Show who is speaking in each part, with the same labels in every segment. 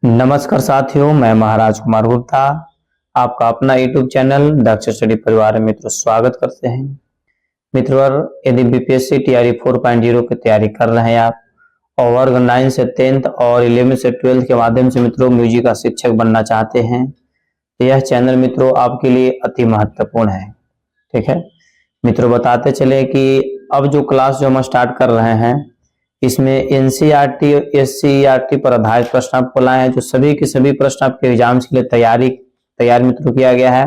Speaker 1: नमस्कार साथियों, मैं महाराज कुमार गुप्ता आपका अपना यूट्यूब चैनल दक्ष स्टडी परिवार में मित्रों स्वागत करते हैं। मित्रों, यदि बीपीएससी टीआरई 4.0 की तैयारी कर रहे हैं आप और वर्ग 9 से 10th और 11 से 12th के माध्यम से मित्रों म्यूजिक का शिक्षक बनना चाहते हैं तो यह चैनल मित्रों आपके लिए अति महत्वपूर्ण है। ठीक है मित्रों, बताते चले कि अब जो क्लास जो हम स्टार्ट कर रहे हैं इसमें एनसीईआरटी एससीईआरटी पर आधारित प्रश्न आपको लाए हैं, जो सभी के सभी प्रश्न आपके एग्जाम्स के लिए तैयार मित्रों किया गया है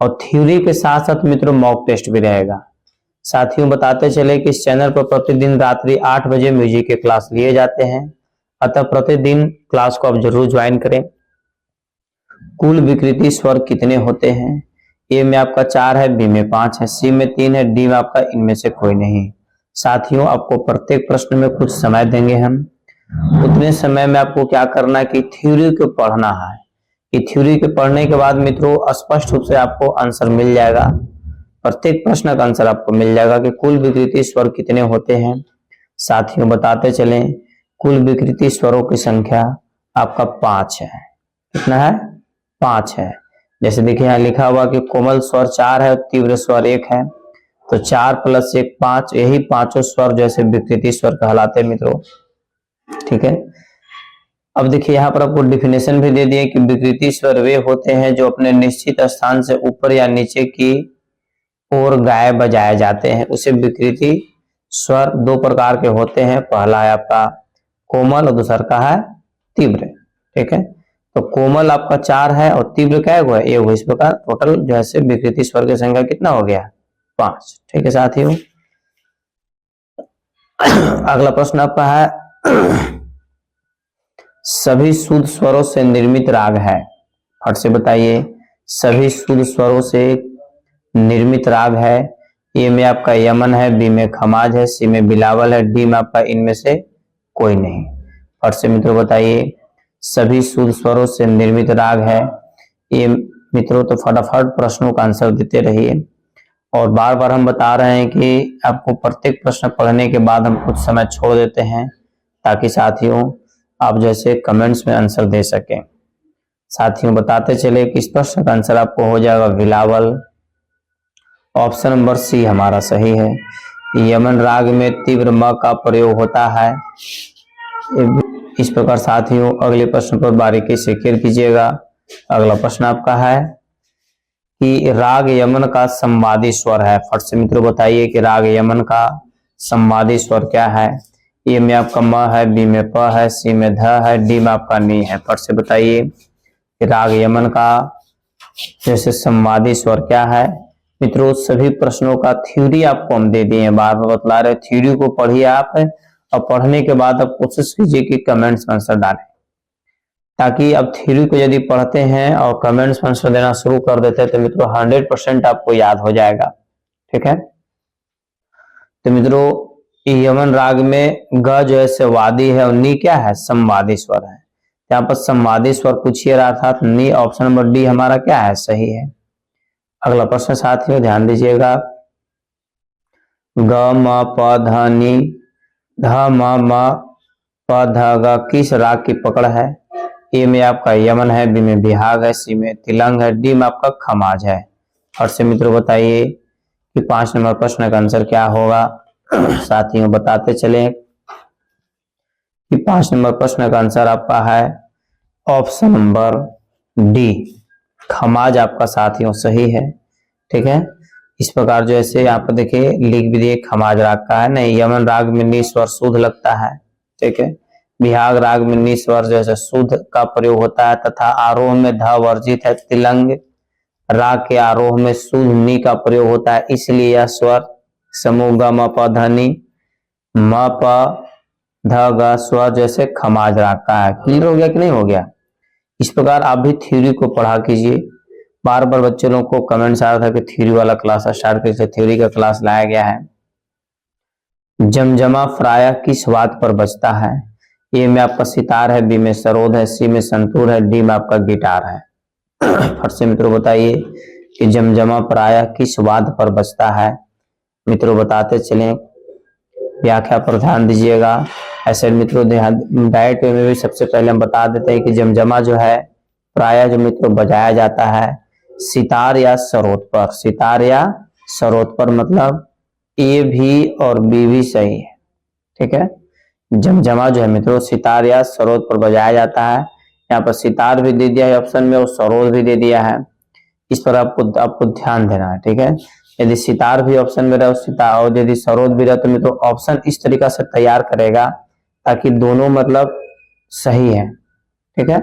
Speaker 1: और थ्योरी के साथ साथ मित्रों मॉक टेस्ट भी रहेगा। साथियों, बताते चले कि इस चैनल पर प्रतिदिन रात्रि 8 बजे म्यूजिक के क्लास लिए जाते हैं, अतः प्रतिदिन क्लास को आप जरूर ज्वाइन करें। कुल विकृति स्वर कितने होते हैं? ए में आपका 4 है, बी में 5 है, सी में 3 है, डी में आपका इनमें से कोई नहीं। साथियों, आपको प्रत्येक प्रश्न में कुछ समय देंगे हम, उतने समय में आपको क्या करना है कि थ्योरी को पढ़ना है। कि थ्योरी के पढ़ने के बाद मित्रों स्पष्ट रूप से आपको आंसर मिल जाएगा, प्रत्येक प्रश्न का आंसर आपको मिल जाएगा कि कुल विकृति स्वर कितने होते हैं। साथियों, बताते चलें कुल विकृति स्वरों की संख्या आपका 5 है। कितना है? 5 है। जैसे देखिए यहाँ लिखा हुआ कि कोमल स्वर 4 है और तीव्र स्वर 1 है, तो 4 + 1 5, यही पांचों स्वर जैसे विकृति स्वर कहलाते हैं मित्रों। ठीक है, अब देखिए यहाँ पर आपको डिफिनेशन भी दे दिए कि विकृति स्वर वे होते हैं जो अपने निश्चित स्थान से ऊपर या नीचे की ओर गाए बजाए जाते हैं। उसे विकृति स्वर 2 प्रकार के होते हैं, पहला है आपका कोमल और दूसरा का है तीव्र। ठीक है, तो कोमल आपका 4 है और तीव्र क्या है? 1। इस प्रकार टोटल जो है विकृति स्वर की संख्या कितना हो गया? 5। ठीक है साथियों, अगला प्रश्न आपका है सभी शुद्ध स्वरों से निर्मित राग है। फट से बताइए, सभी शुद्ध स्वरों से निर्मित राग है। ए में आपका यमन है, बी में खमाज है, सी में बिलावल है, डी में आपका इनमें से कोई नहीं। फट से मित्रों बताइए, सभी शुद्ध स्वरों से निर्मित राग है। ये मित्रों तो फटाफट प्रश्नों का आंसर देते रहिए और बार बार हम बता रहे हैं कि आपको प्रत्येक प्रश्न पढ़ने के बाद हम कुछ समय छोड़ देते हैं ताकि साथियों आप जैसे कमेंट्स में आंसर दे सकें। साथियों, बताते चले कि इस प्रश्न का आंसर आपको हो जाएगा बिलावल। ऑप्शन नंबर सी हमारा सही है। यमन राग में तीव्र म का प्रयोग होता है। इस प्रकार साथियों अगले प्रश्न पर बारीकी से केयर कीजिएगा। अगला प्रश्न आपका है कि राग यमन का संवादी स्वर है। फट से मित्रों बताइए कि राग यमन का संवादी स्वर क्या है? ए में आपका म है, बी में प है, सी में ध है, डी में आपका नी है। फट से बताइए कि राग यमन का जैसे संवादी स्वर क्या है। मित्रों, सभी प्रश्नों का थ्योरी आपको हम दे दिए हैं, बार बार बतला रहे, थ्योरी को पढ़िए आप और पढ़ने के बाद आप कोशिश कीजिए कि कमेंट्स में आंसर डालें, ताकि अब थ्योरी को यदि पढ़ते हैं और कमेंट्स में आंसर देना शुरू कर देते हैं तो मित्रों 100% आपको याद हो जाएगा। ठीक है, तो मित्रों यमन राग में ग जो है वादी है और नी क्या है? संवादी स्वर है। यहाँ पर संवादी स्वर पूछिए रहा था तो नी ऑप्शन नंबर डी हमारा क्या है? सही है। अगला प्रश्न साथियों ध्यान दीजिएगा, ग म प ध नी ध म प ध ग किस राग की पकड़ है? ए में आपका यमन है, बी में बिहाग है, सी में तिलंग है, डी में आपका खमाज है। और से मित्रों बताइए कि 5 नंबर प्रश्न का आंसर क्या होगा। साथियों बताते चले कि 5 नंबर प्रश्न का आंसर आपका है ऑप्शन नंबर डी, खमाज आपका साथियों सही है। ठीक है, इस प्रकार जो ऐसे यहाँ पर देखिए लिख भी दिए खमाज राग का है। नहीं, यमन राग में नी स्वर शुद्ध लगता है। ठीक है, बिहाग राग में नी स्वर जैसे शुद्ध का प्रयोग होता है तथा आरोह में ध वर्जित है। तिलंग राग के आरोह में शुद्ध नी का प्रयोग होता है, इसलिए यह स्वर समूह ग म प ध नी म प ध ग स्वर जैसे खमाज राग का है। क्लियर हो गया कि नहीं हो गया? इस प्रकार आप भी थ्योरी को पढ़ा कीजिए। बार बार बच्चे लोगों को कमेंट्स आ रहा था कि थ्योरी वाला क्लास स्टार्ट कर, थ्योरी का क्लास लाया गया है। जमजमा प्रायः किस वाद्य पर बजता है? ए में आपका सितार है, बी में सरोद है, सी में संतूर है, डी में आपका गिटार है। फट से मित्रों बताइए कि जमजमा प्रायः किस वाद्य पर बजता है। मित्रों बताते चलें व्याख्या पर ध्यान दीजिएगा। ऐसे मित्रों डायरेक्ट वे में भी सबसे पहले हम बता देते हैं कि जमजमा जो है प्रायः जो मित्रों बजाया जाता है सितार या सरोद पर। सितार या सरोद पर मतलब ए भी और बी भी सही है, ठीक है। जमजमा जो है मित्रों सितार या सरोद पर बजाया जाता है। यहाँ पर सितार भी दे दिया है ऑप्शन में और सरोद भी दे दिया है, इस पर आपको ध्यान देना है, ठीक है। यदि सितार भी ऑप्शन में रहे और यदि सरोद भी रहे तो मित्रों ऑप्शन इस तरीका से तैयार करेगा ताकि दोनों मतलब सही है, ठीक है।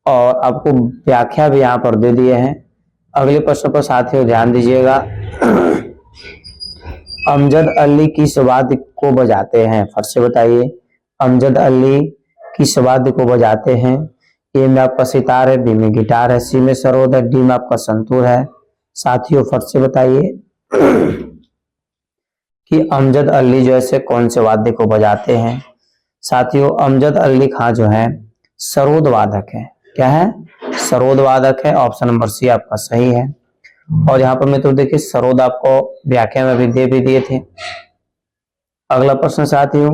Speaker 1: और आपको व्याख्या भी यहाँ पर दे दिए हैं। अगले प्रश्न पर साथियों ध्यान दीजिएगा। अमजद अली किस वाद्य को बजाते हैं? फट से बताइए। अमजद अली किस वाद्य को बजाते हैं? ए में आपका सितार है, बी में गिटार है, सी में सरोद है, डी में आपका संतूर है। साथियों फट से बताइए कि अमजद अली जो है कौन से वाद्य को बजाते हैं? साथियों अमजद अली खां जो है सरोद वादक है। क्या है? सरोद वादक है। ऑप्शन नंबर सी आपका सही है। और यहाँ पर मित्रों देखिए सरोद आपको व्याख्या में भी दिए थे। अगला प्रश्न साथियों,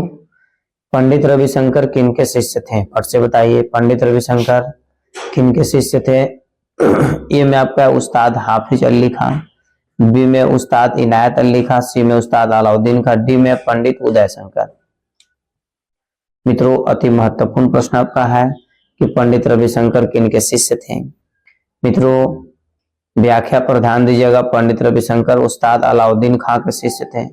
Speaker 1: पंडित रविशंकर किनके शिष्य थे? फट से बताइए। पंडित रविशंकर किनके शिष्य थे? ए में आपका उस्ताद हाफिज अली खां, बी में उस्ताद इनायत अली खां, सी में उस्ताद अलाउद्दीन खां, डी में पंडित उदय शंकर। मित्रों अति महत्वपूर्ण प्रश्न आपका है कि पंडित रविशंकर किनके शिष्य थे। मित्रों व्याख्या पर ध्यान दीजिएगा। पंडित रविशंकर उस्ताद अलाउद्दीन खां के शिष्य थे।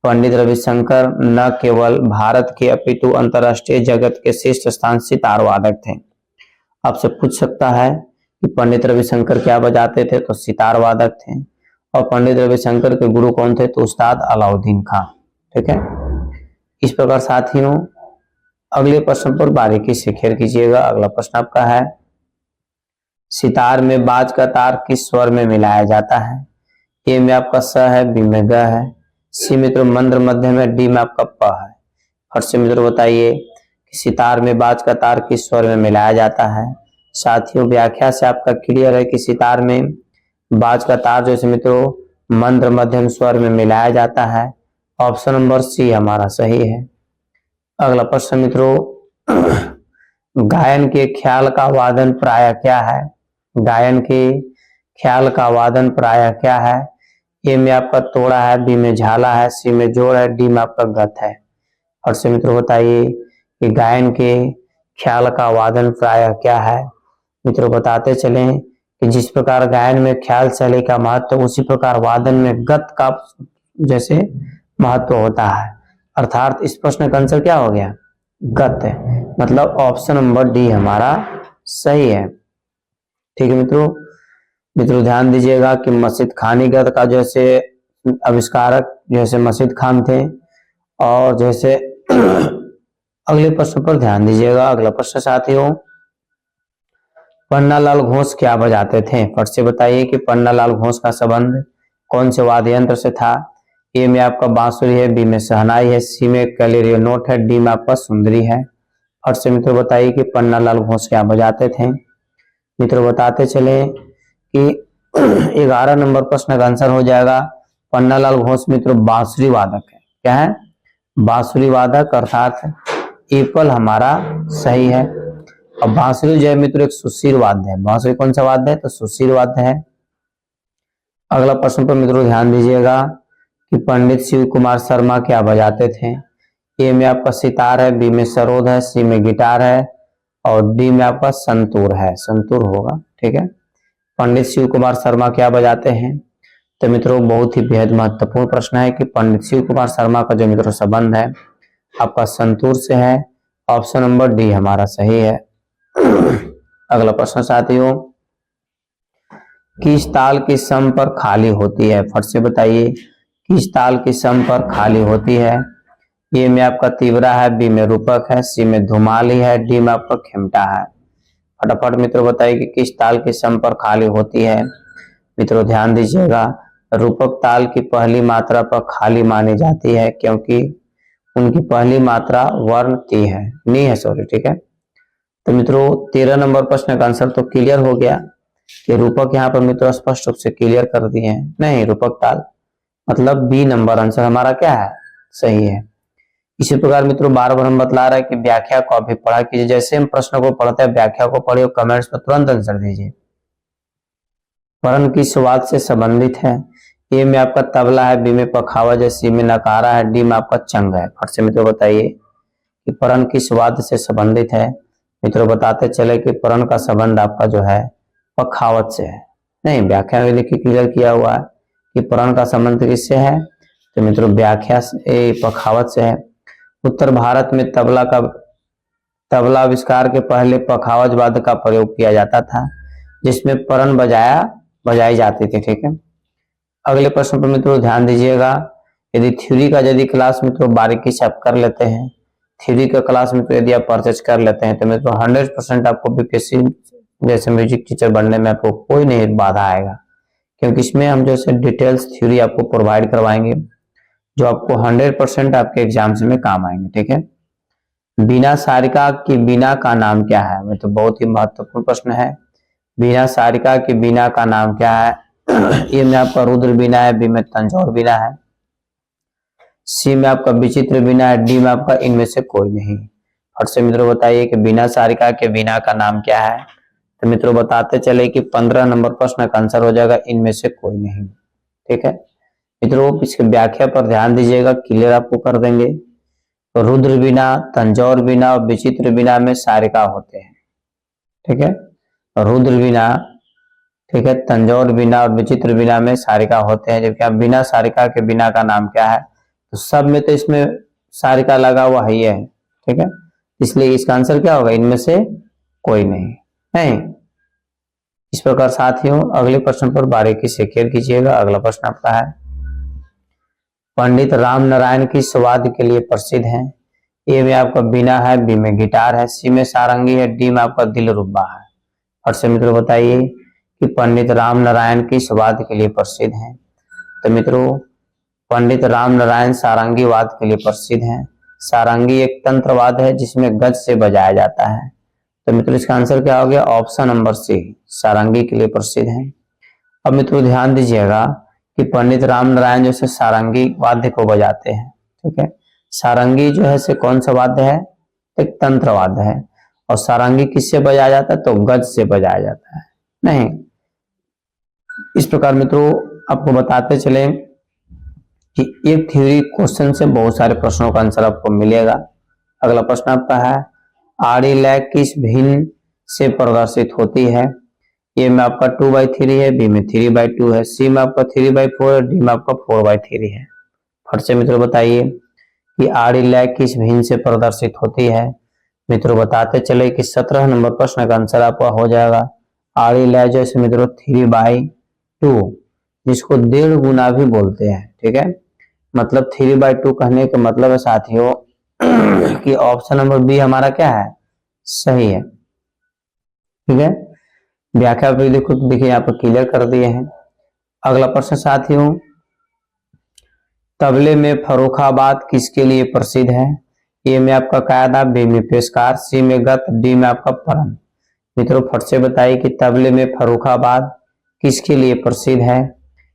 Speaker 1: पंडित रविशंकर न केवल भारत के अपितु अंतरराष्ट्रीय जगत के शीर्ष स्थान सितार वादक थे। आपसे पूछ सकता है कि पंडित रविशंकर क्या बजाते थे, तो सितार वादक थे। और पंडित रविशंकर के गुरु कौन थे, तो उस्ताद अलाउद्दीन खां, ठीक है। इस प्रकार साथियों अगले प्रश्न पर बारीकी से खेल कीजिएगा। अगला प्रश्न आपका है, सितार में बाज का तार किस स्वर में मिलाया जाता है? ए में आपका स है, बी में ग है, सी मित्रों मंद्र मध्यम है, डी में आपका प है। फट से मित्रों बताइए कि सितार में बाज का तार किस स्वर में मिलाया जाता है? साथियों व्याख्या से आपका क्लियर है कि सितार में बाज का तार जो है मित्रों मंद्र मध्यम स्वर में मिलाया जाता है। ऑप्शन नंबर सी हमारा सही है। अगला प्रश्न मित्रों, गायन के ख्याल का वादन प्राय क्या है? गायन के ख्याल का वादन प्राय क्या है? ए में आपका तोड़ा है, बी में झाला है, सी में जोड़ है, डी में आपका गत है। और से मित्रों बताइए कि गायन के ख्याल का वादन प्राय क्या है? मित्रों बताते चले कि जिस प्रकार गायन में ख्याल शैली का महत्व उसी प्रकार वादन में गत का जैसे महत्व होता है। अर्थात इस प्रश्न का आंसर क्या हो गया? गत है। मतलब ऑप्शन नंबर डी हमारा सही है, ठीक है मित्रों ध्यान दीजिएगा कि मस्जिद खानी गत का जैसे आविष्कारक जैसे मस्जिद खान थे। और जैसे अगले प्रश्न पर ध्यान दीजिएगा। अगला प्रश्न साथियों, पन्नालाल घोष क्या बजाते थे? फट से बताइए कि पन्नालाल घोष का संबंध कौन से वाद्य यंत्र से था? ए में आपका बांसुरी है, बी में शहनाई है, सी में क्लैरिनेट है, डी में आपका सुंदरी है। फट से मित्रों बताइए कि पन्नालाल घोष क्या बजाते थे। मित्रों बताते चले कि 11 नंबर प्रश्न का आंसर हो जाएगा पन्नालाल घोष मित्रों बांसुरी वादक है। क्या है? बांसुरी वादक, अर्थात एप्पल हमारा सही है। और बांसुरी जो है मित्रों एक सुशील वाद्य है। बांसुरी कौन सा वाद्य है? तो सुशील वाद्य है। अगला प्रश्न पर मित्रों ध्यान दीजिएगा कि पंडित शिव कुमार शर्मा क्या बजाते थे? ए में आपका सितार है, बी में सरोद है, सी में गिटार है और डी में आपका संतूर है। संतूर होगा, ठीक है। पंडित शिव कुमार शर्मा क्या बजाते हैं? तो मित्रों बहुत ही बेहद महत्वपूर्ण प्रश्न है कि पंडित शिव कुमार शर्मा का जो मित्रों संबंध है आपका संतूर से है। ऑप्शन नंबर डी हमारा सही है। अगला प्रश्न साथियों, किस ताल की सम पर खाली होती है? फट से बताइए किस ताल की सम पर खाली होती है? ए में आपका तीव्रा है, बी में रूपक है, सी में धुमाली है, डी में आपका खिमटा है। फटाफट मित्रों बताइए कि किस ताल की सम पर खाली होती है। मित्रों ध्यान दीजिएगा, रूपक ताल की पहली मात्रा पर खाली मानी जाती है क्योंकि उनकी पहली मात्रा वर्ण टी है, नी है, सॉरी, ठीक है। तो मित्रों 13 नंबर प्रश्न का आंसर तो क्लियर हो गया कि रूपक यहाँ पर मित्रों स्पष्ट रूप से क्लियर कर दिए हैं। नहीं, रूपक ताल मतलब बी नंबर आंसर हमारा क्या है? सही है। इसी प्रकार मित्रों बार बार हम बतला रहे हैं कि व्याख्या को अभी पढ़ा कीजिए। जैसे हम प्रश्न को पढ़ते हैं व्याख्या को पढ़िए, कमेंट्स में तुरंत आंसर दीजिए। पर्ण किस वाद से संबंधित है? ए में आपका तबला है, बी में पखावज है, सी में नकारा है, डी में आपका चंग है। फट से मित्रों बताइए कि पर्ण किस वाद से संबंधित है। मित्रों बताते चले कि पर्ण का संबंध आपका जो है पखावज से है। नहीं, व्याख्या में देखिए क्लियर किया हुआ है कि पर्ण का संबंध किससे है, तो मित्रों व्याख्या से पखावज से है। उत्तर भारत में तबला आविष्कार के पहले पखावज वाद्य का प्रयोग किया जाता था, जिसमें पर्ण बजाई जाती थी। ठीक है, अगले प्रश्न पर मित्रों ध्यान दीजिएगा। यदि थ्योरी का यदि क्लास मित्रों बारीकी से आप कर लेते हैं, थ्योरी का क्लास मित्रों यदि आप परचेज कर लेते हैं, तो मित्रों 100% आपको बीपीएससी जैसे म्यूजिक टीचर बनने में आपको कोई नहीं बाधा आएगा, क्योंकि इसमें हम जैसे डिटेल्स थ्योरी आपको प्रोवाइड करवाएंगे जो आपको 100% आपके एग्जाम्स में काम आएंगे। ठीक है, बीना सारिका की बीना का नाम क्या है? तो बहुत ही महत्वपूर्ण प्रश्न है। बीना सारिका की बीना का नाम क्या है? ए में आपका रुद्र बीना है, बी में तंजौर बीना है, सी में आपका विचित्र बीना है, डी में आपका इनमें से कोई नहीं। फट से मित्रों बताइए कि बीना सारिका के बीना का नाम क्या है। तो मित्रों बताते चले कि 15 नंबर प्रश्न का आंसर हो जाएगा इनमें से कोई नहीं। ठीक है मित्रों, इसकी व्याख्या पर ध्यान दीजिएगा, क्लियर आपको कर देंगे। तो रुद्र बीना, तंजौर बीना और विचित्र बीना में सारिका होते हैं। ठीक है, रुद्र बीना, ठीक है, तंजौर बीना और विचित्र बीना में सारिका होते हैं। जबकि आप बिना सारिका के बीना का नाम क्या है, तो सब में तो इसमें सारिका लगा हुआ ही है। ठीक है, इसलिए इसका आंसर क्या होगा, इनमें से कोई नहीं है। इस प्रकार साथियों अगले प्रश्न पर बारीकी से केयर कीजिएगा। अगला प्रश्न आपका है, पंडित राम नारायण किस वाद्य के लिए प्रसिद्ध है? ए में आपका बीना है, बी में गिटार है, सी में सारंगी है, डी में आपका दिलरुबा है। और से मित्रों बताइए कि पंडित राम नारायण किस वाद्य के लिए प्रसिद्ध है। तो मित्रों पंडित राम नारायण सारंगी वाद्य के लिए प्रसिद्ध है। सारंगी एक तंत्र वाद्य है जिसमें गज से बजाया जाता है। तो मित्रों इसका आंसर क्या हो गया, ऑप्शन नंबर सी, सारंगी के लिए प्रसिद्ध है। अब मित्रों ध्यान दीजिएगा कि पंडित राम नारायण जो से सारंगी वाद्य को बजाते हैं। ठीक है, सारंगी जो है से कौन सा वाद्य है, एक तंत्र वाद्य है। और सारंगी किससे बजाया जाता है, तो गज से बजाया जाता है। नहीं, इस प्रकार मित्रों आपको बताते चले कि एक थ्योरी क्वेश्चन से बहुत सारे प्रश्नों का आंसर आपको मिलेगा। अगला प्रश्न आपका है, आड़ी लय किस भिन्न से प्रदर्शित होती है? ए में आपका 2/3 है, बी में 3/2 है, सी में आपका 3/4 है, डी में आपका 4/3 है। फट से मित्रों बताइए कि आड़ी लय किस भिन्न से प्रदर्शित होती है। मित्रों बताते चले कि 17 नंबर प्रश्न का आंसर आपका हो जाएगा आड़ी लय जैसे मित्रों 3/2, जिसको 1.5 गुना भी बोलते हैं। ठीक है, मतलब 3/2 कहने का मतलब है साथियों कि ऑप्शन नंबर बी हमारा क्या है, सही है। ठीक है, व्याख्या भी देखो, देखिए यहाँ पर क्लियर कर दिए हैं। अगला प्रश्न साथियों, तबले में फर्रुखाबाद किसके लिए प्रसिद्ध है? ए में आपका कायदा, बी में पेशकार, सी में गत, डी में आपका परण। मित्रों फट से बताइए कि तबले में फर्रुखाबाद किसके लिए प्रसिद्ध है।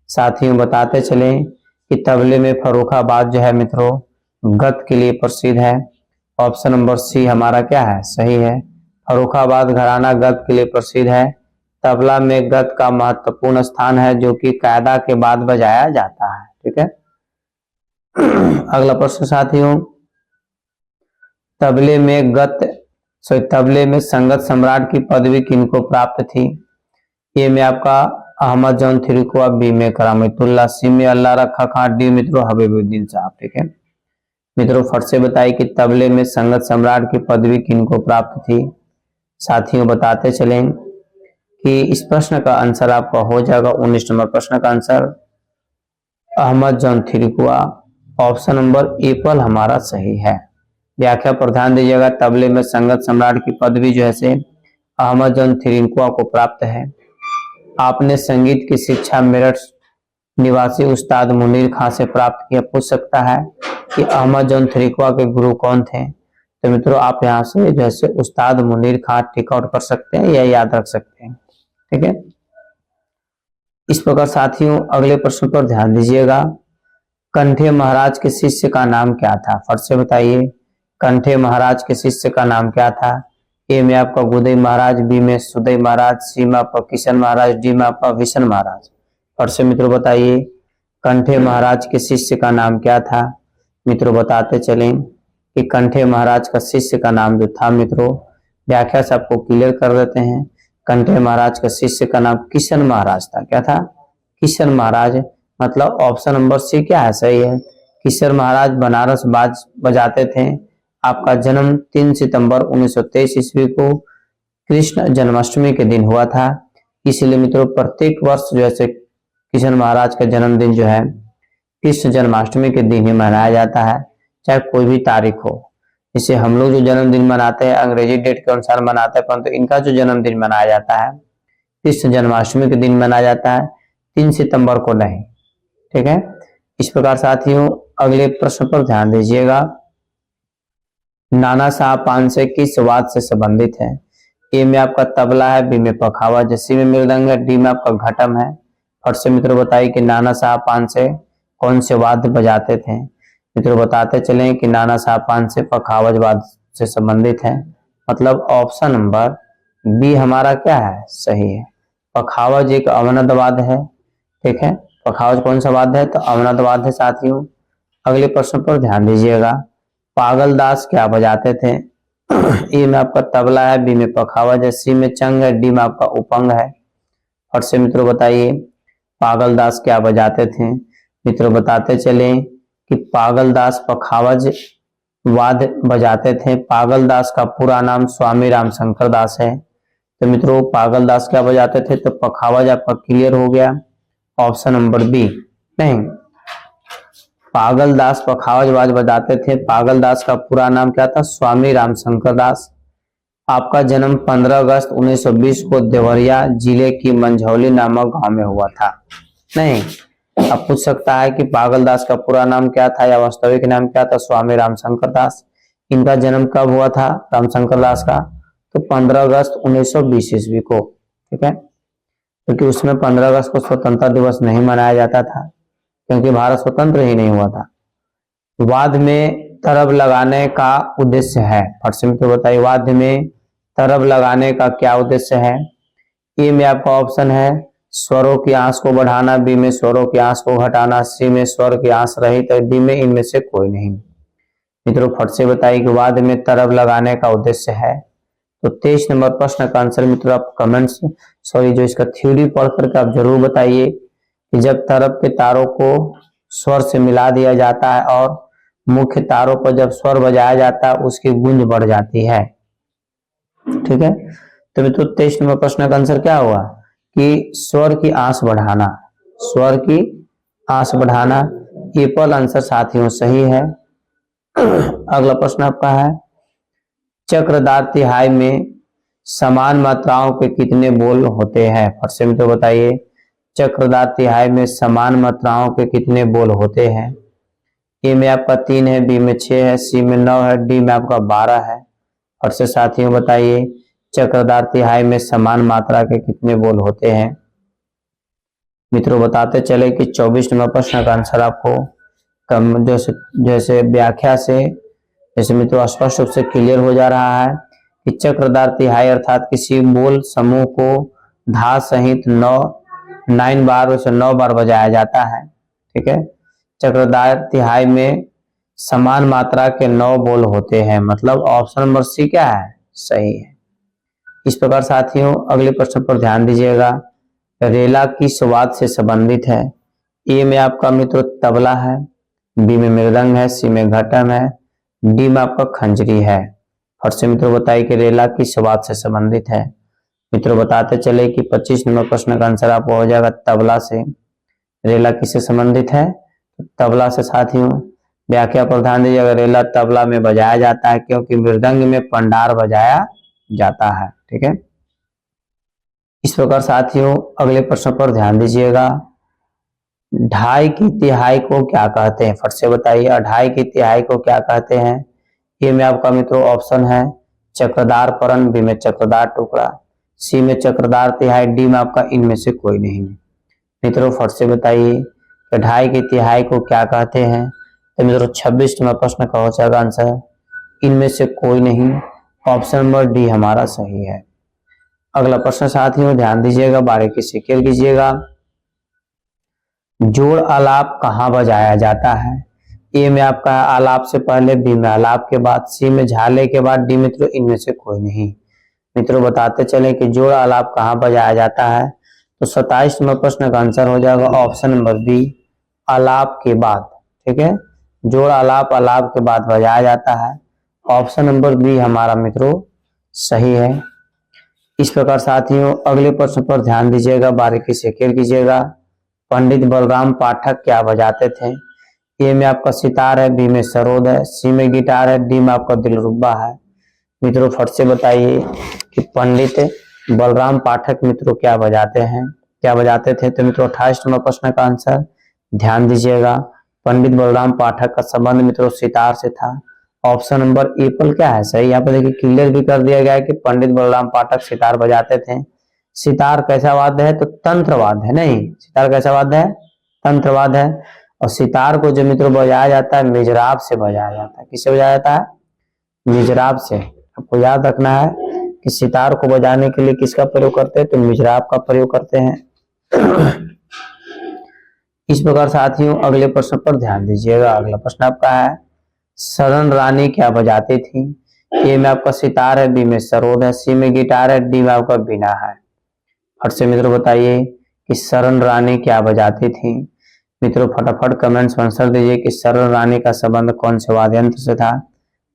Speaker 1: साथियों बताते चले कि तबले में फर्रुखाबाद जो है मित्रों गत के लिए प्रसिद्ध है। ऑप्शन नंबर सी हमारा क्या है, सही है। फर्रुखाबाद घराना गत के लिए प्रसिद्ध है। तबला में गत का महत्वपूर्ण स्थान है जो कि कायदा के बाद बजाया जाता है। ठीक है, अगला प्रश्न साथियों, तबले में संगत सम्राट की पदवी किनको प्राप्त थी? ए में आपका अहमद जौन थिरुकुआ, बी में करामतुल्लाह, सी में अल्लाह रखा खान, डी मित्रों हबीबुद्दीन साहब। ठीक है मित्रों फट से बताइए कि तबले में संगत सम्राट की पदवी किनको प्राप्त थी। साथियों बताते चलें कि इस प्रश्न का आंसर आपका हो जाएगा 19 नंबर प्रश्न का आंसर अहमद जौन थिरुकुआ। ऑप्शन नंबर ए पर हमारा सही है। व्याख्या पर ध्यान दीजिएगा, तबले में संगत सम्राट की पदवी जो है से अहमद जौन थिरुकुआ को प्राप्त है। आपने संगीत की शिक्षा मेरठ निवासी उस्ताद मुनीर खां से प्राप्त किया। पूछ सकता है कि अहमद जौन थिरुकुआ के गुरु कौन थे, तो मित्रों आप यहाँ से जैसे उस्ताद मुनीर खां टिक आउट कर सकते हैं या याद रख सकते हैं। ठीक है, इस प्रकार साथियों अगले प्रश्न पर ध्यान दीजिएगा। कंठे महाराज के शिष्य का नाम क्या था? फट से बताइए, कंठे महाराज के शिष्य का नाम क्या था? ए में आपका गुदई महाराज, बी में सुदई महाराज, सी में आपका किशन महाराज, डी में आपका विशन महाराज। फट से मित्रों बताइए, कंठे महाराज के शिष्य का नाम क्या था? मित्रों बताते चलें कि कंठे महाराज का शिष्य का नाम जो था, मित्रों व्याख्या से आपको क्लियर कर देते हैं। कंठे महाराज का शिष्य का नाम किशन महाराज था। क्या था? किशन महाराज। मतलब ऑप्शन नंबर सी क्या है? सही है। किशन महाराज बनारस बाज बजाते थे। आपका जन्म 3 सितंबर 1923 ईस्वी को कृष्ण जन्माष्टमी के दिन हुआ था। इसलिए मित्रों प्रत्येक वर्ष जो है किशन महाराज का जन्मदिन जो है कृष्ण जन्माष्टमी के दिन ही मनाया जाता है, चाहे कोई भी तारीख हो। इसे हम लोग जो जन्मदिन मनाते हैं अंग्रेजी डेट के अनुसार मनाते हैं, परंतु इनका जो जन्मदिन मनाया जाता है कृष्ण जन्माष्टमी के दिन मनाया जाता है, 3 सितंबर को नहीं। ठीक है। इस प्रकार साथियों अगले प्रश्न पर ध्यान दीजिएगा। नाना साहब पानसे किस वाद्य से संबंधित है? ए में आपका तबला है, बी में पखावज, सी में मृदंग है, डी में आपका घटम है। फट से मित्रों बताइए कि नाना साहब पानसे कौन से वाद्य बजाते थे? मित्रों बताते चलें कि नाना साहब पानसे पखावज वाद्य से संबंधित है। मतलब ऑप्शन नंबर बी हमारा क्या है? सही है। पखावज एक अवनद वाद्य है। ठीक है। पखावज कौन सा वाद्य है? तो अवनद वाद्य है। साथियों अगले प्रश्न पर ध्यान दीजिएगा। पागल दास क्या बजाते थे? ए में आपका तबला है, बी में पखावज है, सी में चंग है, डी में आपका उपंग है। और से मित्रों बताइए पागल दास क्या बजाते थे? मित्रों बताते चले कि पागल दास पखावज वाद्य बजाते थे। पागल दास का पूरा नाम स्वामी रामशंकर दास है। तो मित्रों पागल दास क्या बजाते थे? तो पखावज आपका क्लियर हो गया, ऑप्शन नंबर बी। नहीं, पागल दास पखावज वाद्य बजाते थे। पागल दास का पूरा नाम क्या था? स्वामी रामशंकर दास। आपका जन्म 15 अगस्त 1920 को देवरिया जिले की मंझौली नामक गांव में हुआ था। नहीं, अब पूछ सकता है कि पागल दास का पूरा नाम क्या था या वास्तविक नाम क्या था? स्वामी रामशंकर दास। इनका जन्म कब हुआ था रामशंकर दास का? तो 15 अगस्त 1920 ईस्वी को। ठीक है। क्योंकि उसमें 15 अगस्त को स्वतंत्रता दिवस नहीं मनाया जाता था, क्योंकि भारत स्वतंत्र ही नहीं हुआ था। वाद्य में तरब लगाने का उद्देश्य है? फट से तो बताइए वाद्य में तरब लगाने का क्या उद्देश्य है? ए में आपका ऑप्शन है स्वरों की आंच को बढ़ाना, बी में स्वरों की आंच को घटाना, सी में स्वर की आंच रहित, डी में इनमें से कोई नहीं। मित्रों फट से बताइए कि वाद्य में तरब लगाने का उद्देश्य है। तो 23 नंबर प्रश्न का आंसर मित्रों आप कमेंट्स जो इसका थ्योरी पढ़ करके आप जरूर बताइए कि जब तरब के तारों को स्वर से मिला दिया जाता है और मुख्य तारों पर जब स्वर बजाया जाता है उसकी गूंज बढ़ जाती है। ठीक है। तो मित्रों 23 नंबर प्रश्न का आंसर क्या हुआ कि स्वर की आंच बढ़ाना। स्वर की आंच बढ़ाना ये पहला आंसर साथियों सही है। अगला प्रश्न आपका है चक्रदार तिहाई में समान मात्राओं के कितने बोल होते हैं? फट से मित्रों बताइए चक्रदार तिहाई में समान मात्राओं के कितने बोल होते हैं? ए में आपका 3 है, बी में 6 है, सी में 9 है, डी में आपका 12 है। और से साथियों बताइए चक्रदार तिहाई में समान मात्रा के कितने बोल होते हैं? मित्रों बताते चले कि 24 नंबर प्रश्न का आंसर आपको कम जैसे व्याख्या से जैसे मित्रों स्पष्ट रूप से क्लियर हो जा रहा है कि चक्रदार तिहाई अर्थात किसी बोल समूह को धा सहित 9 बार उसे 9 बार बजाया जाता है। ठीक है। चक्रदार तिहाई में समान मात्रा के 9 बोल होते हैं। मतलब ऑप्शन नंबर सी क्या है? सही है। इस प्रकार साथियों अगले प्रश्न पर ध्यान दीजिएगा। रेला किस वाद्य से संबंधित है? ए में आपका मित्र तबला है, बी में मृदंग है, सी में घटम है, डी में आपका खंजरी है। और से मित्रों बताइए कि रेला किस वाद्य से संबंधित है? मित्रों बताते चले कि 25 नंबर प्रश्न का आंसर आपको हो जाएगा तबला से। रेला किससे संबंधित है? तबला से। साथियों व्याख्या पर ध्यान दीजिएगा। रेला तबला में बजाया जाता है क्योंकि मृदंग में पंडार बजाया जाता है। ठीक है। इस प्रकार साथियों अगले प्रश्न पर ध्यान दीजिएगा। ढाई की तिहाई को क्या कहते हैं? फट से बताइए ढाई की तिहाई को क्या कहते हैं? ए में आपका मित्रों ऑप्शन है चक्रदार परन, बी में चक्रदार टुकड़ा, सी में चक्रदार तिहाई, डी में आपका इनमें से कोई नहीं। मित्रों फट से बताइए कि ढाई की तिहाई को क्या कहते हैं? तो मित्रों 26 नंबर प्रश्न का हो जाएगा आंसर इनमें से कोई नहीं, ऑप्शन नंबर डी हमारा सही है। अगला प्रश्न साथियों ध्यान दीजिएगा, बारीकी से क्लियर कीजिएगा। जोड़ आलाप कहाँ बजाया जाता है? ए में आपका आलाप से पहले, बी में आलाप के बाद, सी में झाले के बाद, डी मित्रों इनमें से कोई नहीं। मित्रों बताते चले कि जोड़ आलाप कहाँ बजाया जाता है, तो 27 नंबर प्रश्न का आंसर हो जाएगा ऑप्शन नंबर बी, आलाप के बाद। ठीक है, जोड़ आलाप आलाप के बाद बजाया जाता है, ऑप्शन नंबर बी हमारा मित्रों सही है। इस प्रकार साथियों अगले प्रश्न पर ध्यान दीजिएगा, बारीकी से क्लियर कीजिएगा। पंडित बलराम पाठक क्या बजाते थे? ए में आपका सितार है, बी में सरोद है, सी में गिटार है, डी में आपका दिलरुबा है। मित्रों फट से बताइए कि पंडित बलराम पाठक मित्रों क्या बजाते हैं, क्या बजाते थे? तो मित्रों 28 नंबर प्रश्न का आंसर ध्यान दीजिएगा, पंडित बलराम पाठक का संबंध मित्रों सितार से था, ऑप्शन नंबर ए पर क्या है सही। यहाँ पर देखिए क्लियर भी कर दिया गया है कि पंडित बलराम पाठक सितार बजाते थे। सितार कैसा वाद्य है? तो तंत्रवाद्य है। नहीं, सितार कैसा वाद्य है? तंत्रवाद्य है। और सितार को जो मित्रों बजाया जाता है मिजराब से बजाया जाता है। किससे बजाया जाता है? मिजराब से। आपको याद रखना है कि सितार को बजाने के लिए किसका प्रयोग करते हैं? तो मिजराब का प्रयोग करते हैं। इस प्रकार साथियों अगले प्रश्न पर ध्यान दीजिएगा। अगला प्रश्न आपका है, शरण रानी क्या बजाती थी? ए में आपका सितार है, बी में सरोद है, सी में गिटार है, डी में आपका बीना है। फट से मित्रों बताइए कि शरण रानी क्या बजाती थी? मित्रों फटाफट कमेंट्स में आंसर दीजिए कि शरण रानी का संबंध कौन से वाद्य यंत्र से था?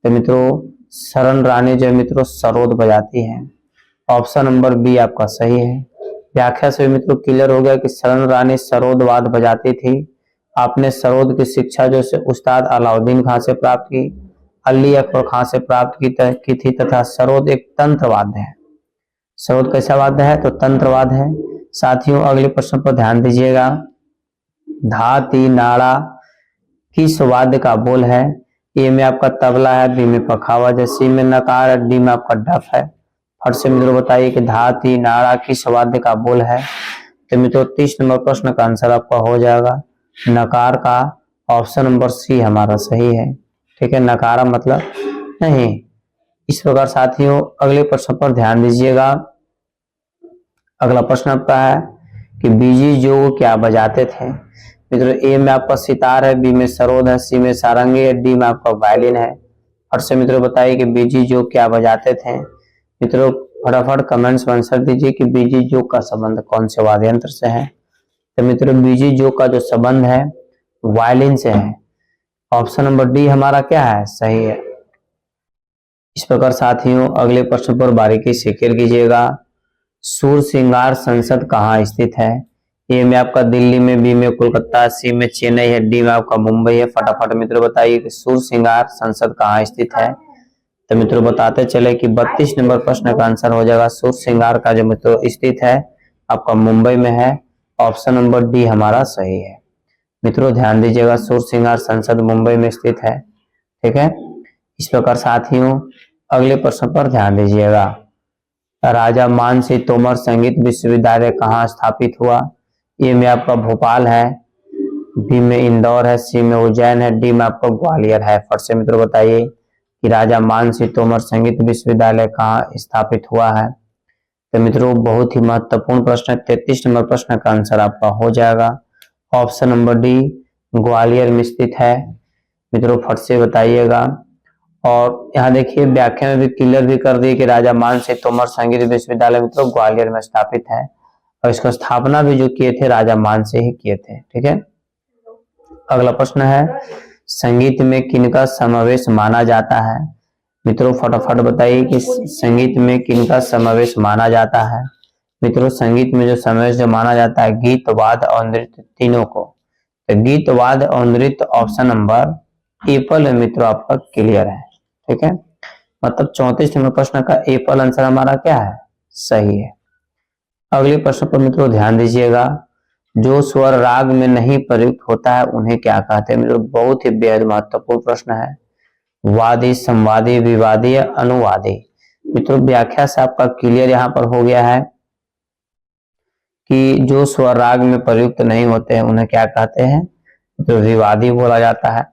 Speaker 1: तो मित्रों शरण रानी जो मित्रों सरोद बजाती है, ऑप्शन नंबर बी आपका सही है। व्याख्या से मित्रों क्लियर हो गया कि शरण रानी सरोद वाद्य बजाती थी। आपने सरोद की शिक्षा जो से उस्ताद अलाउद्दीन खां से प्राप्त की, अली अकबर खां से प्राप्त की थी तथा सरोद एक तंत्र वाद्य है। सरोद कैसा वाद्य है? तो तंत्र वाद्य है। साथियों अगले प्रश्न पर ध्यान दीजिएगा, धा ती नाड़ा किस वाद्य का बोल है? ए में आपका तबला है, बी में पखावज है, सी में नकार है, डी में आपका डफ है। फट से मित्रों बताइए कि धा ती नाड़ा किस वाद्य का बोल है? तो मित्रों 30 नंबर प्रश्न का आंसर आपका हो जाएगा नकार का, ऑप्शन नंबर सी हमारा सही है। ठीक है, नकारा मतलब नहीं। इस प्रकार साथियों अगले प्रश्न पर ध्यान दीजिएगा। अगला प्रश्न आपका है कि बीजी जोग क्या बजाते थे? मित्रों ए में आपका सितार है, बी में सरोद है, सी में सारंगी है, डी में आपका वायलिन है। और से मित्रों बताइए कि बीजी जोग क्या बजाते थे? मित्रों फटाफट कमेंट्स में आंसर दीजिए कि बीजी जोग का संबंध कौन से वाद्य यंत्र से है? तो मित्रों बीजी जोग का जो संबंध है वायलिन से है, ऑप्शन नंबर डी हमारा क्या है सही है। इस प्रकार साथियों अगले प्रश्न पर बारीकी से क्लियर कीजिएगा, सूर श्रृंगार संसद कहाँ स्थित है? ए में आपका दिल्ली में, बी में कोलकाता, सी में चेन्नई है, डी में आपका मुंबई है। फटाफट मित्रों बताइए कि सूर श्रृंगार संसद कहाँ स्थित है? तो मित्रों बताते चले कि 32 नंबर प्रश्न का आंसर हो जाएगा सूर श्रृंगार का जो मित्रों स्थित है आपका मुंबई में है, ऑप्शन नंबर डी हमारा सही है। मित्रों ध्यान दीजिएगा सूर श्रृंगार संसद मुंबई में स्थित है। ठीक है, इस प्रकार साथियों अगले प्रश्न पर ध्यान दीजिएगा, राजा मानसिंह तोमर संगीत विश्वविद्यालय कहाँ स्थापित हुआ? ए में आपका भोपाल है, बी में इंदौर है, सी में उज्जैन है, डी में आपका ग्वालियर है। फट से मित्रों बताइए कि राजा मानसिंह तोमर संगीत विश्वविद्यालय कहाँ स्थापित हुआ है? तो मित्रों बहुत ही महत्वपूर्ण प्रश्न, 33 नंबर प्रश्न का आंसर आपका हो जाएगा ऑप्शन नंबर डी, ग्वालियर में स्थित है। मित्रों फट से बताइएगा। और यहाँ देखिए व्याख्या में भी क्लियर भी कर दी कि राजा मानसिंह तोमर संगीत विश्वविद्यालय मित्रों ग्वालियर में स्थापित है, और इसका स्थापना भी जो किए थे राजा मानसिंह ही किए थे। ठीक है, अगला प्रश्न है, संगीत में किनका समावेश माना जाता है? मित्रों फटाफट बताइए कि संगीत में किनका समावेश माना जाता है? मित्रों संगीत में जो समावेश जो माना जाता है गीत, वाद्य और नृत्य तीनों को। तो गीत, वाद्य और नृत्य ऑप्शन नंबर एपल मित्रों आपका क्लियर है। ठीक है, मतलब 34 नंबर प्रश्न का एपल आंसर हमारा क्या है सही है। अगले प्रश्न पर मित्रों ध्यान दीजिएगा, जो स्वर राग में नहीं प्रयुक्त होता है उन्हें क्या कहते हैं? मित्रों बहुत ही बेहद महत्वपूर्ण प्रश्न है, वादी, संवादी, विवादी या अनुवादी। मित्रों व्याख्या से आपका क्लियर यहाँ पर हो गया है कि जो स्वर राग में प्रयुक्त नहीं होते हैं उन्हें क्या कहते हैं, तो विवादी बोला जाता है।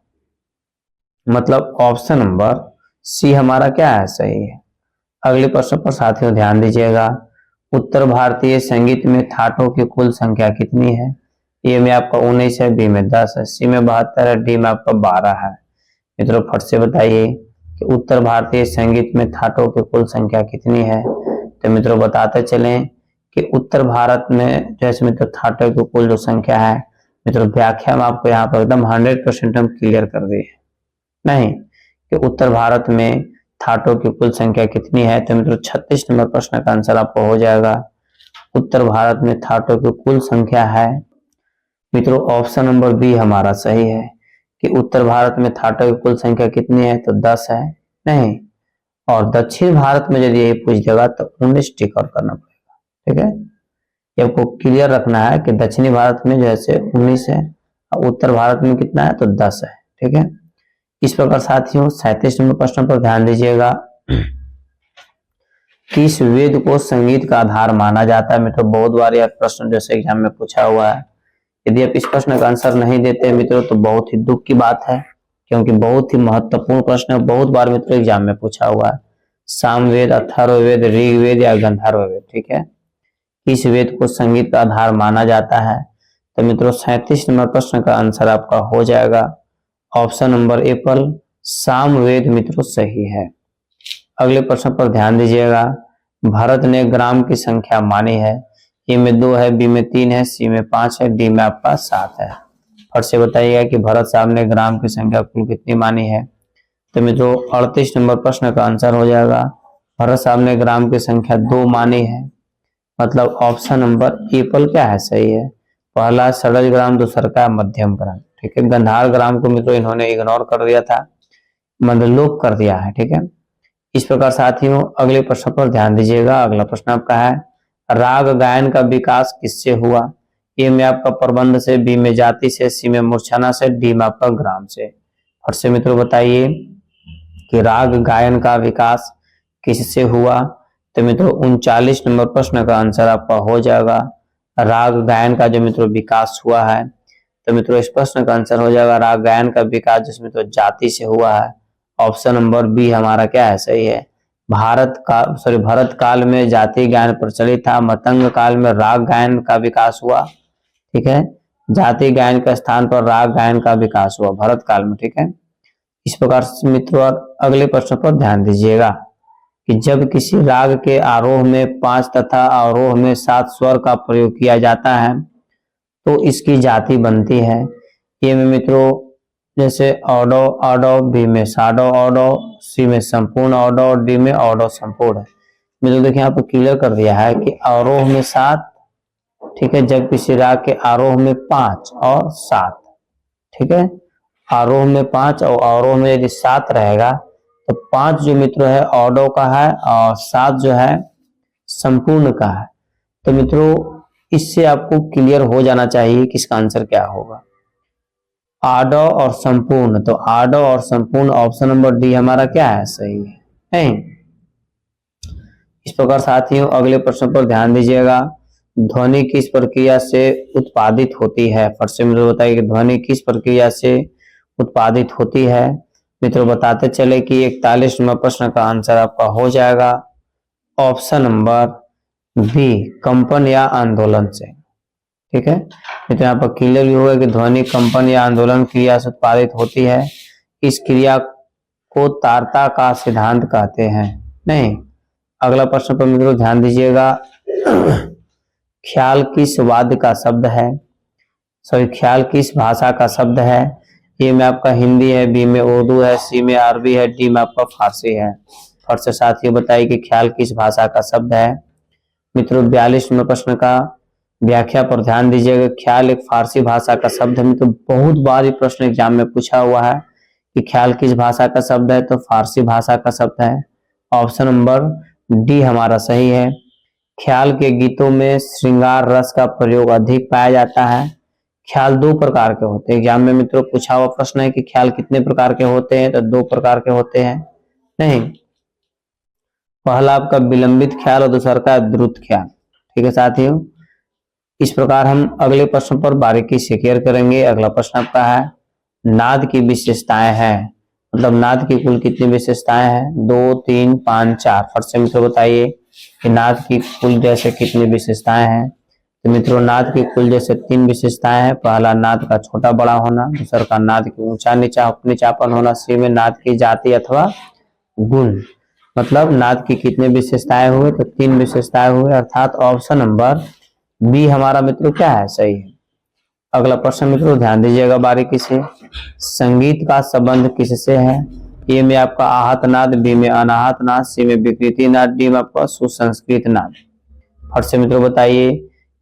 Speaker 1: मतलब ऑप्शन नंबर सी हमारा क्या है, सही है। अगले प्रश्न पर साथियों ध्यान दीजिएगा। उत्तर भारतीय संगीत में थाटों की कुल संख्या कितनी है? ए में आपका 19 है, बी में 10 है, सी में 72 है, डी में आपका 12 है। मित्रों फट से बताइए कि उत्तर भारतीय संगीत में थाटों की कुल संख्या कितनी है। तो मित्रों बताते चलें कि उत्तर भारत में जैसे मित्रों थाटों की कुल जो संख्या है, मित्रों व्याख्या में आपको यहाँ पर एकदम 100% हम क्लियर कर दिए नहीं कि उत्तर भारत में थाटों की कुल संख्या कितनी है। तो मित्रों 36 नंबर प्रश्न का आंसर आपको हो जाएगा, उत्तर भारत में थाटों की कुल संख्या है मित्रों ऑप्शन नंबर बी हमारा सही है कि उत्तर भारत में थाटों की कुल संख्या कितनी है, तो 10 है नहीं। और दक्षिण भारत में यदि यही पूछ देगा तो 19 टिक और करना पड़ेगा। ठीक है, ये आपको क्लियर रखना है कि दक्षिणी भारत में जैसे 19 है और उत्तर भारत में कितना है, तो 10 है। ठीक है, इस प्रकार साथियों 37 नंबर प्रश्न पर ध्यान दीजिएगा। किस वेद को संगीत का आधार माना जाता है? मित्रों बहुत बार यह प्रश्न जैसे एग्जाम में पूछा हुआ है। यदि आप इस प्रश्न का आंसर नहीं देते हैं मित्रों तो बहुत ही दुख की बात है, क्योंकि बहुत ही महत्वपूर्ण प्रश्न है, बहुत बार मित्रों एग्जाम में पूछा हुआ है। सामवेद, अथर्ववेद, ऋग्वेद या गंधर्ववेद। ठीक है, किस वेद को संगीत का आधार माना जाता है? तो मित्रों 37 नंबर प्रश्न का आंसर आपका हो जाएगा ऑप्शन नंबर ए पर सामवेद मित्रों सही है। अगले प्रश्न पर ध्यान दीजिएगा। भरत ने ग्राम की संख्या मानी है, ए में 2 है, बी में 3 है, सी में 5 है, डी में आपका 7 है। और से बताइएगा कि भरत साहब ने ग्राम की संख्या कुल कितनी मानी है। तो मित्रों 38 नंबर प्रश्न का आंसर हो जाएगा, भरत साहब ने ग्राम की संख्या 2 मानी है। मतलब ऑप्शन नंबर ए पर क्या है, सही है। पहला सरल ग्राम, दूसरा का मध्यम ग्राम। ठीक है, गंधार ग्राम को मित्रों इन्होंने इग्नोर कर दिया था, मतलब लोप कर दिया है। ठीक है, इस प्रकार साथियों अगले प्रश्न पर ध्यान दीजिएगा। अगला प्रश्न आपका है, राग गायन का विकास किससे हुआ? ए में आपका प्रबंध से, बी में जाति से, सी में मूर्छना से, डी में आपका ग्राम से। और से मित्रों बताइए कि राग गायन का विकास किससे हुआ। तो मित्रों 39 नंबर प्रश्न का आंसर आपका हो जाएगा, राग गायन का जो मित्रों विकास हुआ है। तो मित्रों इस प्रश्न का आंसर हो जाएगा राग गायन का विकास जिसमें तो जाति से हुआ है। ऑप्शन नंबर बी हमारा क्या है, सही है। भरत काल में जाति गायन प्रचलित था, मतंग काल में राग गायन का विकास हुआ। ठीक है, जाति गायन के स्थान पर राग गायन का विकास हुआ भरत काल में। ठीक है, इस प्रकार मित्रों अगले प्रश्न पर ध्यान दीजिएगा कि जब किसी राग के आरोह में 5 तथा अवरोह में 7 स्वर का प्रयोग किया जाता है तो इसकी जाति बनती है। ये में मित्रों जैसे ऑडो ऑडो, बी में साडो ऑडो, सी में संपूर्ण ऑडो, डी में ऑडो संपूर्ण है। मित्रों देखिए यहाँ पर क्लियर कर दिया है कि आरोह में 7। ठीक है, जब किसी राग के आरोह में 5 और 7। ठीक है, आरोह में 5 और अवरोह में यदि 7 रहेगा तो 5 जो मित्रों है ऑडो का है और 7 जो है संपूर्ण का है। तो मित्रों इससे आपको क्लियर हो जाना चाहिए कि इसका आंसर क्या होगा, आडो और संपूर्ण। तो आडो और संपूर्ण ऑप्शन नंबर डी हमारा क्या है, सही है नहीं। इस प्रकार साथियों अगले प्रश्न पर ध्यान दीजिएगा। ध्वनि किस प्रक्रिया से उत्पादित होती है? फट से मित्रों बताइए कि ध्वनि किस प्रक्रिया से उत्पादित होती है। मित्रों बताते चले कि 41 नंबर प्रश्न का आंसर आपका हो जाएगा ऑप्शन नंबर बी कंपन या आंदोलन से। ठीक है, मित्रों यहाँ पर क्लियर भी होगा कि ध्वनि कंपन या आंदोलन क्रिया से उत्पादित होती है। इस क्रिया को तारता का सिद्धांत कहते हैं नहीं। अगला प्रश्न पर मित्रों ध्यान दीजिएगा। ख्याल किस वाद्य का शब्द है, सॉरी ख्याल किस भाषा का शब्द है? ए में आपका हिंदी है, बी में उर्दू है, सी में अरबी है, डी में आपका फारसी है। और से साथियों बताइए कि ख्याल किस भाषा का शब्द है। मित्रों 42 नंबर प्रश्न का व्याख्या पर ध्यान दीजिएगा। ख्याल एक फारसी भाषा का शब्द है। मित्रों बहुत बार ये प्रश्न एग्जाम में पूछा हुआ है कि ख्याल किस भाषा का शब्द है, तो फारसी भाषा का शब्द है। ऑप्शन नंबर डी हमारा सही है। ख्याल के गीतों में श्रृंगार रस का प्रयोग अधिक पाया जाता है। ख्याल 2 प्रकार के होते हैं। एग्जाम में मित्रों पूछा हुआ प्रश्न है कि ख्याल कितने प्रकार के होते हैं, तो 2 प्रकार के होते हैं नहीं। पहला आपका विलंबित ख्याल और दूसरा का द्रुत ख्याल। ठीक है साथियों, इस प्रकार हम अगले प्रश्न पर बारीकी से केयर करेंगे। अगला प्रश्न आपका है, नाद की विशेषताएं हैं, मतलब नाद की कुल कितनी विशेषताएं हैं? 2, 3, 5, 4। फट से मित्रों बताइए कि नाद की कुल जैसे कितनी विशेषताएं हैं। तो मित्रों नाद की कुल जैसे 3 विशेषताएं हैं। पहला, नाद का छोटा बड़ा होना। दूसरा का नाद की ऊंचा नीचापन होना। सी में नाद की जाति अथवा गुण। मतलब नाद की कितनी विशेषताएं हुए? तो 3 विशेषताएं हुए, अर्थात ऑप्शन नंबर बी हमारा मित्रों क्या है? सही है। अगला प्रश्न मित्रों ध्यान दीजिएगा बारीकी से। संगीत का संबंध किससे है? ए में आपका आहत नाद, बी में अनाहत नाद, सी में विकृति नाद, डी में आपका सुसंस्कृत नाद। फट से मित्रों बताइए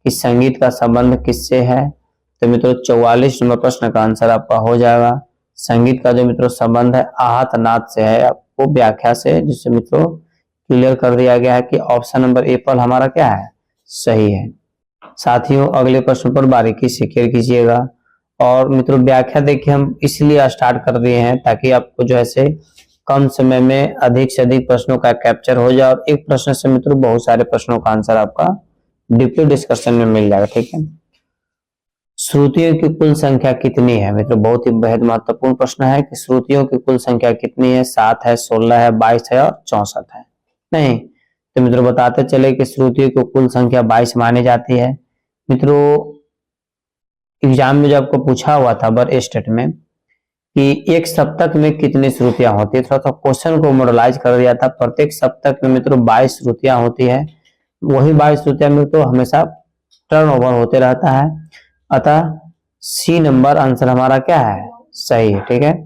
Speaker 1: कि संगीत का संबंध किससे है? तो मित्रों 44 नंबर प्रश्न का आंसर आपका हो जाएगा। संगीत का जो मित्रों संबंध है आहत नाद से है, आपको व्याख्या से, जिससे मित्रों क्लियर कर दिया गया है कि ऑप्शन नंबर ए पर हमारा क्या है? सही है। साथियों अगले प्रश्न पर बारीकी से केयर कीजिएगा। और मित्रों व्याख्या देखिए हम इसलिए स्टार्ट कर दिए हैं ताकि आपको जो है कम समय में अधिक से अधिक प्रश्नों का कैप्चर हो जाए और एक प्रश्न से मित्रों बहुत सारे प्रश्नों का आंसर आपका डीपली डिस्कशन में मिल जाएगा। ठीक है। श्रुतियों की कुल संख्या कितनी है? मित्रों बहुत ही बेहद महत्वपूर्ण प्रश्न है कि श्रुतियों की कुल संख्या कितनी है? 7 है, 16 है, 22 है और 64 है। नहीं तो मित्रों बताते चले कि श्रुतियों की कुल संख्या 22 मानी जाती है। मित्रों एग्जाम में जो आपको पूछा हुआ था बर स्टेट में कि एक सप्तक में कितनी श्रुतियां होती है, थोड़ा सा क्वेश्चन को मॉडलाइज कर दिया था। प्रत्येक सप्तक में मित्रों 22 श्रुतियां होती है। वही 22 श्रुतियां मित्रों हमेशा टर्न ओवर होते रहता है। अतः सी नंबर आंसर हमारा क्या है? सही है। ठीक है।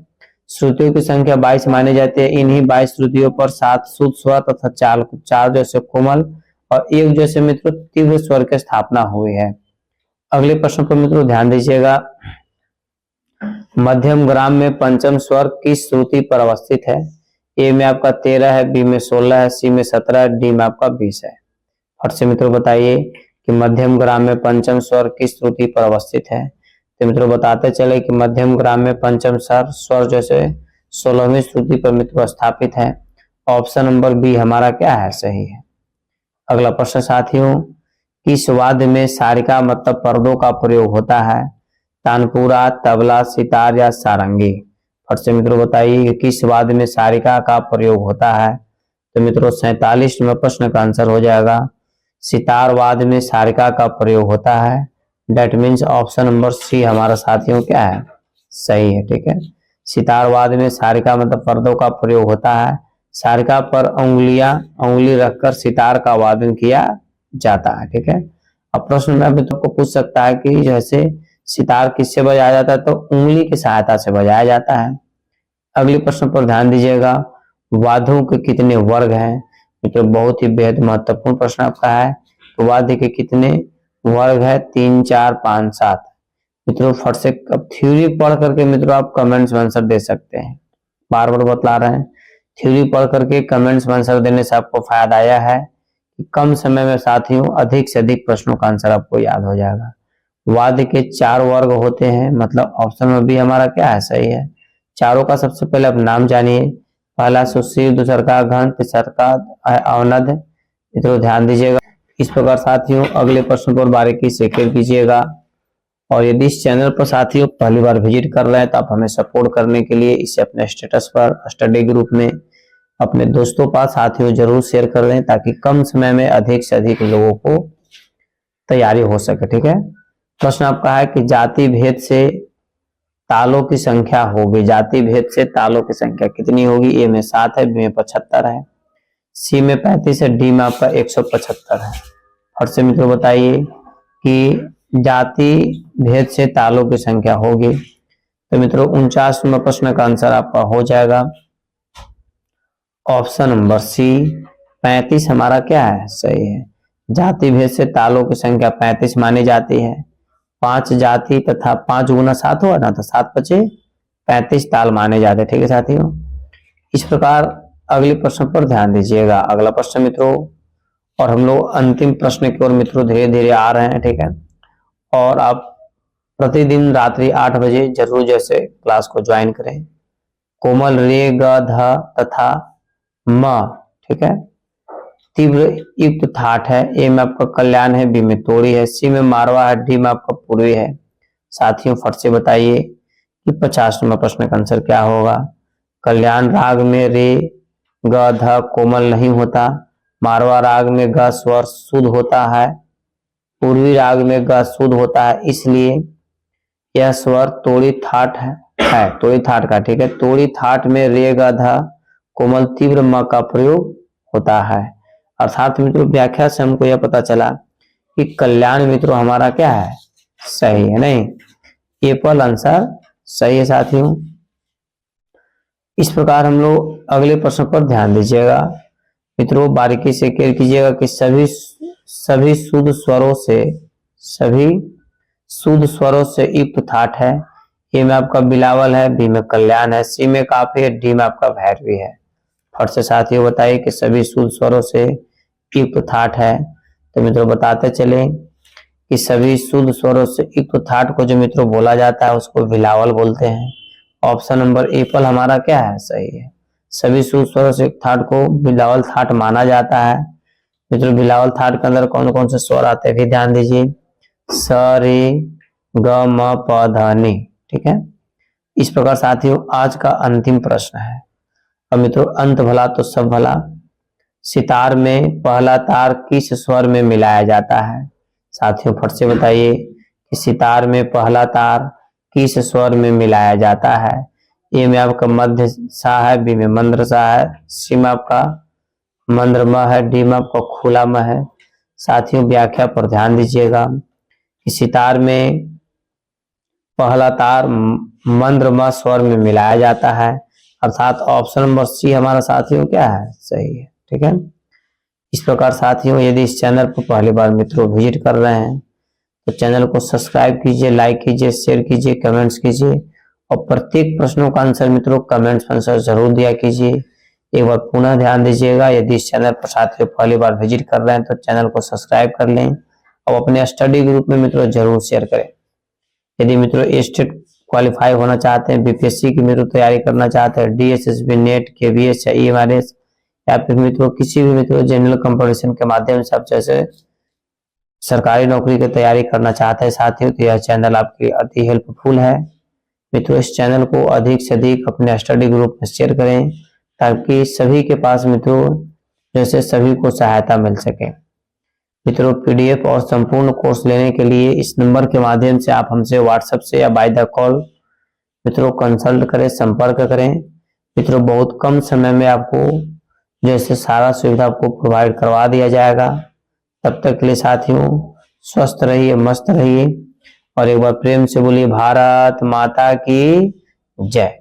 Speaker 1: श्रुतियों की संख्या 22 मानी जाती है। इन्हीं 22 श्रुतियों पर 7 शुद्ध स्वर तथा 4 जैसे कोमल और 1 जैसे मित्रों तीव्र स्वर की स्थापना हुई है। अगले प्रश्न पर मित्रों ध्यान दीजिएगा। मध्यम ग्राम में पंचम स्वर किस श्रुति पर अवस्थित है? ए में आपका 13 है, बी में 16 है, सी में 17 है, डी में आपका 20 है। और से मित्रों बताइए कि मध्यम ग्राम में पंचम स्वर किस श्रुति पर अवस्थित है? तो मित्रों बताते चले कि मध्यम ग्राम में पंचम स्वर जैसे 16वीं श्रुति पर मित्रों स्थापित है। ऑप्शन नंबर बी हमारा क्या है? सही है। अगला प्रश्न साथियों, किस वाद्य में सारिका मतलब पर्दों का प्रयोग होता है? तानपुरा, तबला, सितार या सारंगी? फट से मित्रों बताइए कि किस वाद्य में सारिका का प्रयोग होता है? तो मित्रों 47 नंबर प्रश्न का आंसर हो जाएगा सितार वाद्य में सारिका का प्रयोग होता है। That means option number C हमारा साथियों क्या है? सही है। ठीक है। सितार वाद्य में सारिका मतलब पर्दों का प्रयोग होता है। सारिका पर उंगली रखकर सितार का वादन किया जाता है। ठीक है। अब प्रश्न में अभी तो पूछ सकता है कि जैसे सितार किससे बजाया जाता है? तो उंगली की सहायता से बजाया जाता है। अगले प्रश्न पर ध्यान दीजिएगा। वाद्यों के कितने वर्ग हैं? मित्रों बहुत ही बेहद महत्वपूर्ण प्रश्न आपका है। तो वाद्य के कितने वर्ग है? 3, 4, 5, 7। मित्रों फट से अब थ्योरी पढ़ करके मित्रों आप कमेंट्स में आंसर दे सकते हैं। बार बार बतला रहे हैं, थ्योरी पढ़ करके कमेंट्स में आंसर देने से आपको फायदा आया है कि कम समय में साथियों अधिक से अधिक प्रश्नों का आंसर आपको याद हो जाएगा। वाद्य के 4 वर्ग होते हैं, मतलब ऑप्शन में भी हमारा क्या है? सही है। चारों का सबसे पहले आप नाम जानिए। पहला सुशील, दूसरा का घन, तीसरा का अवनद। मित्रों ध्यान दीजिएगा। इस प्रकार साथियों अगले प्रश्न पर बारीकी से केयर कीजिएगा। और यदि इस चैनल पर साथियों पहली बार विजिट कर रहे हैं तो आप हमें सपोर्ट करने के लिए इसे अपने स्टेटस पर, स्टडी ग्रुप में, अपने दोस्तों पास साथियों जरूर शेयर कर लें ताकि कम समय में अधिक से अधिक लोगों को तैयारी हो सके। ठीक है। प्रश्न आपका है कि जाति भेद से तालों की संख्या होगी। जाति भेद से तालों की संख्या कितनी होगी? ए में 7 है, बी में 75 है, सी में 35 है, डी में आपका 175 है। और से मित्रों बताइए कि जाति भेद से तालों की संख्या होगी। तो मित्रों 49 नंबर प्रश्न का आंसर आपका हो जाएगा ऑप्शन नंबर सी 35 हमारा क्या है? सही है। जाति भेद से तालों की संख्या 35 मानी जाती है। 5 जाति तथा 5 गुना 7 हुआ ना, तो 7 बचे 35 ताल माने जाते हैं। ठीक है साथियों। इस प्रकार अगले प्रश्न पर ध्यान दीजिएगा। अगला प्रश्न मित्रों, और हम लोग अंतिम प्रश्न की ओर मित्रों धीरे धीरे आ रहे हैं। ठीक है। और आप प्रतिदिन रात्रि 8 बजे जरूर जैसे क्लास को ज्वाइन करें। कोमल रे ग ध तथा म, ठीक है, तीव्र युक्त ठाठ है। ए में आपका कल्याण है, बी में तोड़ी है, सी में मारवा है, डी में आपका पूर्वी है। साथियों फट से बताइए कि 50 नंबर प्रश्न का आंसर क्या होगा। कल्याण राग में रे ग ध कोमल नहीं होता, मारवा राग में ग स्वर शुद्ध होता है, पूर्वी राग में ग शुद्ध होता है, इसलिए यह स्वर तोड़ी ठाठ है तोड़ी ठाठ का। ठीक है, तोड़ी ठाठ में रे ग ध कोमल तीव्र म का प्रयोग होता है। अर्थात मित्रों व्याख्या से हमको यह पता चला कि कल्याण मित्रों हमारा क्या है, सही है, नहीं ए पर आंसर सही है। साथियों इस प्रकार हम लोग अगले प्रश्न पर ध्यान दीजिएगा। मित्रों बारीकी से केयर कीजिएगा कि सभी शुद्ध स्वरों से युक्त ठाठ है। ए में आपका बिलावल है, बी में कल्याण है, सी में काफी है, डी में आपका भैरवी है। फट से साथियों बताइए कि सभी शुद्ध स्वरों से युक्त ठाठ है। तो मित्रों बताते चले कि सभी शुद्ध स्वरों से युक्त ठाठ को जो मित्रों बोला जाता है उसको बिलावल बोलते हैं। ऑप्शन नंबर ए पर हमारा क्या है, सही है। सभी शुद्ध स्वरों से ठाठ को बिलावल ठाठ माना जाता है। मित्रों बिलावल ठाठ के अंदर कौन कौन से स्वर आते हैं भी ध्यान दीजिए, स रे ग म प ध नि। ठीक है, इस प्रकार साथियों आज का अंतिम प्रश्न है। अब मित्रों अंत भला तो सब भला, सितार में पहला तार किस स्वर में मिलाया जाता है। साथियों फट से बताइए कि सितार में पहला तार किस स्वर में मिलाया जाता है। ए में आपका मध्य सा है, बी में मंद्र सा है, सी में आपका मंद्र म है, डी में आपका खुला म है। साथियों व्याख्या पर ध्यान दीजिएगा कि सितार में पहला तार मंद्र म स्वर में मिलाया जाता है, अर्थात ऑप्शन नंबर सी हमारा साथियों क्या है, सही है। ठीक है, इस प्रकार साथियों यदि इस चैनल पर पहली बार मित्रों विजिट कर रहे हैं तो चैनल को सब्सक्राइब कीजिए, लाइक कीजिए, शेयर कीजिए, कमेंट्स कीजिए और प्रत्येक प्रश्नों का आंसर मित्रों कमेंट्स में आंसर जरूर दिया कीजिए। एक बार पुनः ध्यान दीजिएगा, यदि इस चैनल पर साथियों पहली बार विजिट कर रहे हैं तो चैनल को सब्सक्राइब कर लें और अपने स्टडी ग्रुप में मित्रों जरूर शेयर करें। यदि मित्रों स्टेट क्वालिफाई होना चाहते हैं, बीपीएससी की मित्रों तैयारी करना चाहते हैं, डीएसएसबी, नेट, केवीएस या ईएमआरएस या फिर मित्रों किसी भी मित्रों जनरल कंपटीशन के माध्यम से आप जैसे सरकारी नौकरी की तैयारी करना चाहते हैं साथियों, तो यह चैनल आपके लिए अति हेल्पफुल है। मित्रों इस चैनल को अधिक से अधिक अपने स्टडी ग्रुप में शेयर करें ताकि सभी के पास मित्रों जैसे सभी को सहायता मिल सके। मित्रों पीडीएफ और संपूर्ण कोर्स लेने के लिए इस नंबर के माध्यम से आप हमसे व्हाट्सएप से या बाय द कॉल मित्रों कंसल्ट करें, संपर्क करें। मित्रों बहुत कम समय में आपको जैसे सारा सुविधा आपको प्रोवाइड करवा दिया जाएगा। तब तक के लिए साथियों स्वस्थ रहिए, मस्त रहिए और एक बार प्रेम से बोलिए भारत माता की जय।